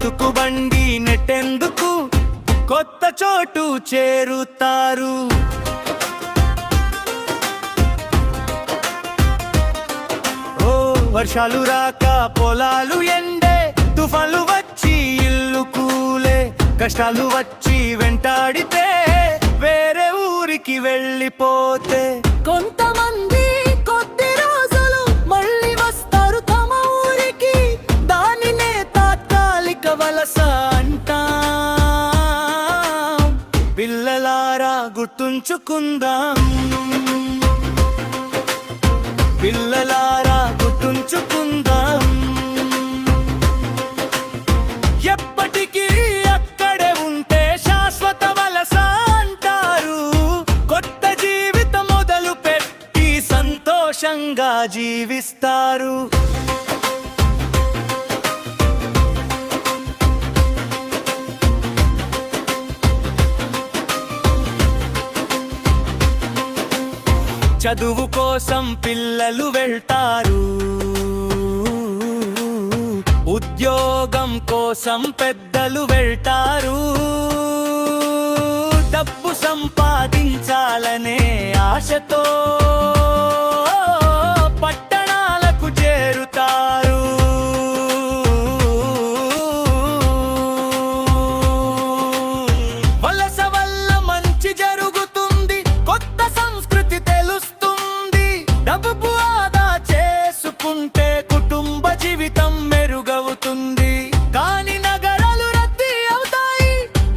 బతుకు బండి నెట్టెందుకు కొత్త చోటు చేరుతారు. వర్షాలు రాక పొలాలు ఎండే, తుఫాన్లు వచ్చి ఇల్లు కూలే, కష్టాలు వచ్చి వెంటాడితే వేరే ఊరికి వెళ్ళిపోతే కొంతమంది కొద్ది రోజులు మళ్ళీ వస్తారు తమ ఊరికి. దానినే తాత్కాలిక వలస అంటాం. పిల్లలారా గుర్తుంచుకుందాం, పిల్లలారా గుర్తుంచుకుందాం. ఎప్పటికీ అక్కడే ఉంటే శాశ్వత వలస అంటారు. కొత్త జీవితం మొదలు పెట్టి సంతోషంగా జీవిస్తారు. చదువు కోసం పిల్లలు వెళ్తారు, ఉద్యోగం కోసం పెద్దలు వెళ్తారు. డబ్బు సంపాదించాలనే ఆశతో పట్టణాలకు చేరుతారు. వలస వల్ల మంచి జరుగుతుంది, కొత్త సంస్కృతి తెలుస్తుంది. డబ్బు ఆదా చేసుకుంటే కుటుంబ జీవితం మెరుగవుతుంది. కానీ నగరాలు రద్దీ అవుతాయి,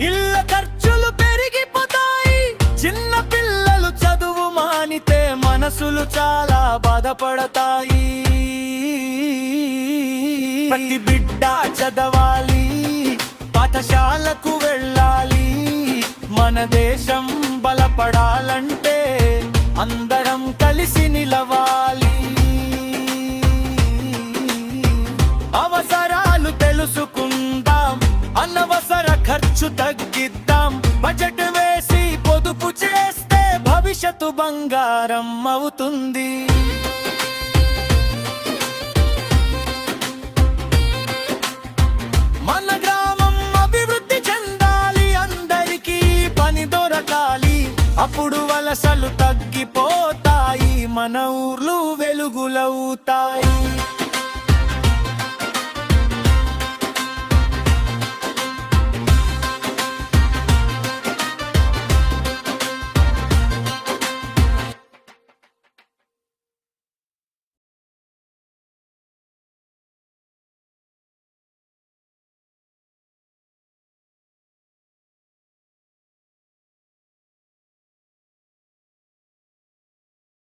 ఇళ్ళ ఖర్చులు పెరిగిపోతాయి. చిన్న పిల్లలు చదువు మానితే మనసులు చాలా బాధపడతాయి. ప్రతి బిడ్డ చదవాలి, పాఠశాలకు వెళ్ళాలి. మన దేశం బలపడాలంటే అందరం కలిసి నిలవాలి. అవసరాలు తెలుసుకుందాం, అనవసర ఖర్చు తగ్గిద్దాం. బడ్జెట్ వేసి పొదుపు చేస్తే భవిష్యత్తు బంగారం అవుతుంది. మన గ్రామం అభివృద్ధి చెందాలి, అందరికీ పని దొరకాలి. అప్పుడు వలసలు తగ్గిపోతాయి, మన ఊర్లు వెలుగులవుతాయి.